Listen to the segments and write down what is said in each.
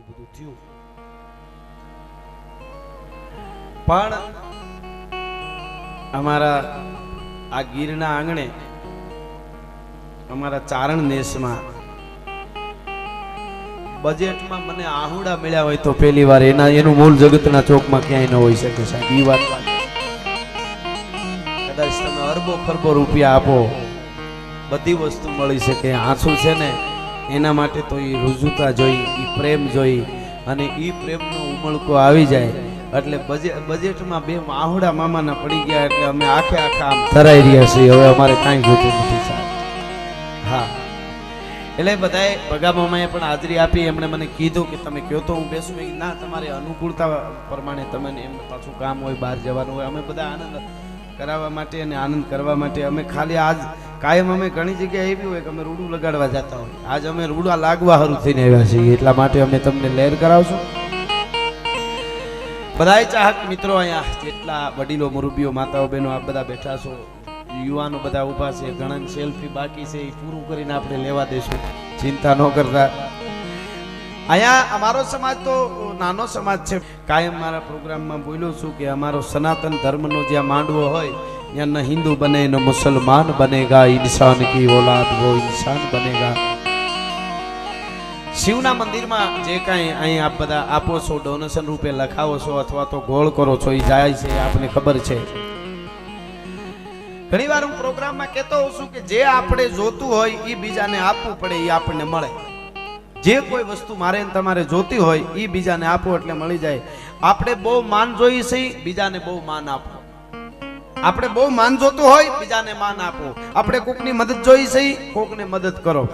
બધું થયું. પણ અમારા આ ગીરના આંગણે અમારા ચારણ દેશમાં બજેટમાં મને આહુડા મળ્યા હોય તો પહેલી વાર એનું મૂળ જગતના ચોકમાં ક્યાંય ન હોઈ શકે સાહેબ. એ વાત કદાચ તમે અરબો ખરબો રૂપિયા આપો બધી વસ્તુ મળી શકે. આંસુ છે ને એના માટે તો એ રુજુતા જોઈ, એ પ્રેમ જોઈ, અને એ પ્રેમનો ઉમળકો આવી જાય એટલે બજેટમાં બે આહુડા મામાના પડી ગયા એટલે અમે આખે આખા આમ ધરાઈ રહ્યા છીએ. હવે અમારે કાંઈ જોતું નથી સાહેબ. હા, એટલે બધાએ ભગા મામાએ પણ હાજરી આપી. એમણે મને કીધું કે તમે કહો તો હું બેસું. ના, તમારી અનુકૂળતા પ્રમાણે તમે એમ પાછું કામ હોય, બહાર જવાનું હોય. અમે બધા આનંદ કરાવવા માટે અને આનંદ કરવા માટે અમે ખાલી આજ કાયમ અમે ઘણી જગ્યાએ એવી હોય કે અમે રૂડું લગાડવા જતા હોય. આજ અમે રૂડા લાગવા હારું થઈને આવ્યા છીએ એટલા માટે અમે તમને લહેર કરાવશું. બધા ચાહક મિત્રો અહીંયા જેટલા વડીલો, મુરબ્બીઓ, માતાઓ, બહેનો આપ બધા બેઠા છો, યુવાનો બધા ઊભા છે, ઘણા સેલ્ફી બાકી છે, એ પૂરું કરીને આપણે લેવા દઈશું, ચિંતા ન કરતા. અહીંયા અમારો સમાજ તો નાનો સમાજ છે. કાયમ મારા પ્રોગ્રામમાં બોલ્યો છું કે અમારો સનાતન ધર્મનો જ્યાં માંડવો હોય ત્યાં ન હિન્દુ બને ન મુસલમાન બનેગા, ઇન્સાન કી ઓલાદ વો ઇન્સાન બનેગા. શિવના મંદિરમાં જે કાંઈ અહીં આપ બધા આપો છો, ડોનેશન રૂપે લખાવો છો અથવા તો ગોળ કરો છો, એ જાય છે, આપને ખબર છે. ઘણી વાર હું પ્રોગ્રામમાં કહેતો હોઉં છું કે જે આપણે જોતું હોય એ બીજાને આપવું પડે, એ આપણને મળે. જે કોઈ વસ્તુ મારે તમારે જોતી હોય એ બીજાને આપો એટલે મળી જાય. આપણે બહુ માન જોઈએ છે, બીજાને બહુ માન આપો. આપણે બહુ માન જોતું હોય બીજાને માન આપો. આપણે કોકની મદદ જોઈ છે, કોકને મદદ કરો.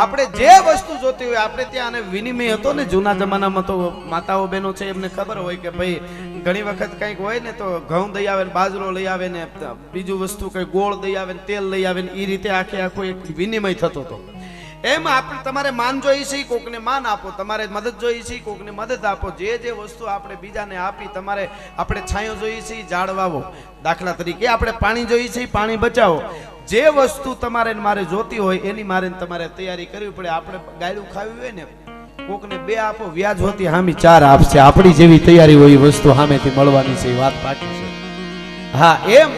આપણે જે વસ્તુ જોતી હોય આપણે ત્યાં આને વિનિમય હતો ને જૂના જમાનામાં તો માતાઓ બહેનો છે એમને ખબર હોય કે ભાઈ ઘણી વખત કંઈક હોય ને તો ઘઉં દઈ આવે ને બાજરો લઈ આવે ને બીજું વસ્તુ કંઈ ગોળ દઈ આવે ને તેલ લઈ આવે ને એ રીતે આખે આખો એક વિનિમય થતો હતો. એમ આપણે તમારે માન જોઈ છે કોકને માન આપો, તમારે મદદ જોઈ છે કોકને મદદ આપો. જે જે વસ્તુ આપણે બીજાને આપી, તમારે આપણે છાંયો જોઈ છે ઝાડ વાવો, દાખલા તરીકે આપણે પાણી જોઈ છે પાણી બચાવો. જે વસ્તુ તમારે મારે જોતી હોય એની મારે તમારે તૈયારી કરવી પડે. આપણે ગાયડું ખાવી હોય ને કોકને બે આપો, વ્યાજ હોતી હામી ચાર આપશે. આપણી જેવી તૈયારી હોય એ વસ્તુ સામેથી મળવાની છે, વાત બાકી છે. હા, એમ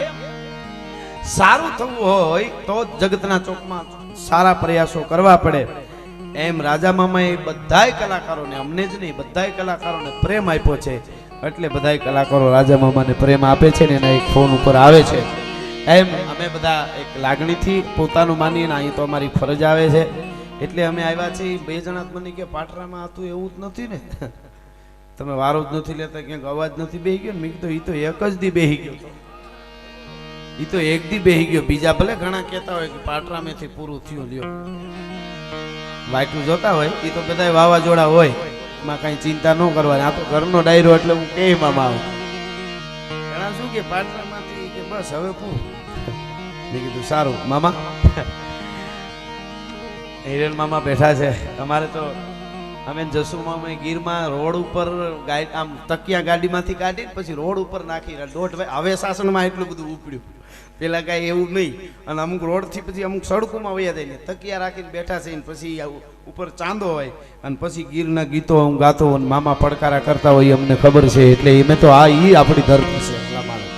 સારું થવું હોય તો જગતના ચોકમાં સારા પ્રયાસો કરવા પડે. એમ રાજા મામાએ બધાય કલાકારોને, અમને જ નહીં બધાય કલાકારોને પ્રેમ આપ્યો છે. એટલે બધાય કલાકારો રાજા મામાને પ્રેમ આપે છે ને એના એક ફોન ઉપર આવે છે. એમ અમે બધા એક લાગણીથી પોતાનું માનીને અહીં તો અમારી ફરજ આવે છે એટલે અમે આવ્યા છીએ. બે જણા મને કે પાટરામાં હતું એવું જ નથી ને, તમે વારો જ નથી લેતા, ક્યાંક અવાજ નથી બેહી ગયો ને? મેં કીધું એ તો એક જ દી બેહી ગયો, એ તો એક દી બેહી ગયો. બીજા ભલે ઘણા કહેતા હોય કે પાટરામાંથી પૂરું થયું, લ્યો વાયટું જોતા હોય એ તો બધા વાવાઝોડા હોય, એમાં કઈ ચિંતા ન કરવાની. આ તો ઘરનો ડાયરો એટલે હું કે મામા આવું ઘણા શું કે પાટરામાંથી કે બસ હવે પૂરું. મેં કીધું સારું મામા. હિરેન મામા બેઠા છે. અમારે તો અમે જસુ મામા ગીરમાં રોડ ઉપર આમ તકિયા ગાડીમાંથી કાઢીને પછી રોડ ઉપર નાખી દોઢ. હવે શાસનમાં એટલું બધું ઉપડ્યું, પેલા કાંઈ એવું નહીં. અને અમુક રોડથી પછી અમુક સડકોમાં વયા જાય ને તકિયા રાખીને બેઠા છે ને પછી ઉપર ચાંદો હોય અને પછી ગીરના ગીતો હું ગાતો અને મામા પડકારા કરતા હોય અમને ખબર છે. એટલે એમે તો આ ઈ આપણી ધરતી છે એટલા માટે.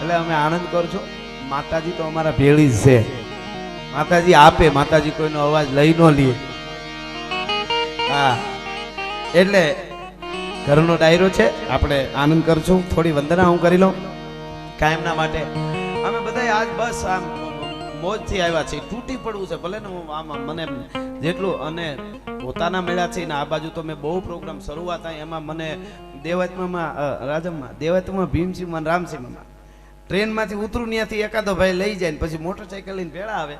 એટલે અમે આનંદ કરજો. માતાજી તો અમારા ભેળી જ છે. માતાજી આપે, માતાજી કોઈનો અવાજ લઈ ન લે. હા, એટલે ઘરનો ડાયરો છે, આપણે આનંદ કરશું. થોડી વંદના હું કરી લઉં કાયમના માટે. અમે બધા આજ બસ આમ મોજથી આવ્યા છીએ. તૂટી પડવું છે ભલે ને હું આમ મને જેટલું, અને પોતાના મેળા છે ને આ બાજુ તો મેં બહુ પ્રોગ્રામ શરૂઆત થાય એમાં મને દેવાત્મામાં રાજમમાં દેવાત્મામાં ભીમસિંહમાં રામસિંહમાં ટ્રેનમાંથી ઉતરું ત્યાંથી એકાદો ભાઈ લઈ જાય ને પછી મોટરસાઇકલ લઈને ભેળા આવે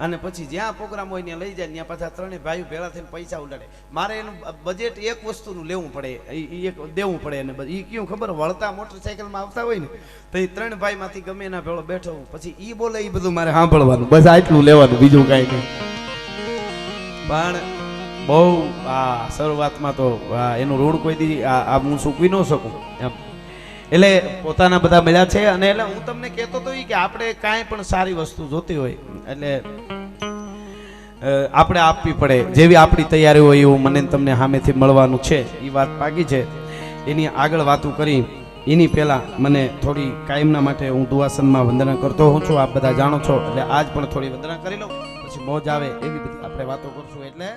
અને પછી જ્યાં પ્રોગ્રામ હોય ત્યાં લઈ જાય, ત્યાં પાછા ત્રણેય ભાઈઓ ભેળા થઈને પૈસા ઉડાડે. મારે એનું બજેટ એક વસ્તુનું લેવું પડે, એક દેવું પડે. અને એ કેવું ખબર, વળતા મોટરસાઇકલમાં આવતા હોય ને તો એ ત્રણ ભાઈમાંથી ગમે એના ભેળો બેઠો હું પછી એ બોલે એ બધું મારે સાંભળવાનું, બસ આટલું લેવાનું, બીજું કાંઈ નહીં. પણ બહુ આ શરૂઆતમાં તો એનું રોડ કોઈ દી આ હું ચૂકવી ન શકું એમ. એટલે પોતાના બધા મળ્યા છે. અને એટલે હું તમને કહેતો હતો કે આપણે કાંઈ પણ સારી વસ્તુ જોતી હોય એટલે આપણે આપવી પડે. જેવી આપણી તૈયારી હોય એવું મને તમને સામેથી મળવાનું છે. એ વાત પાકી છે. એની આગળ વાતો કરી એની પહેલા મને થોડી કાયમના માટે હું દુઆસનમાં વંદના કરતો હોઉં છું. આપ બધા જાણો છો એટલે આજ પણ થોડી વંદના કરી લઉં, પછી મોજ આવે એવી બધી આપણે વાતો કરશું. એટલે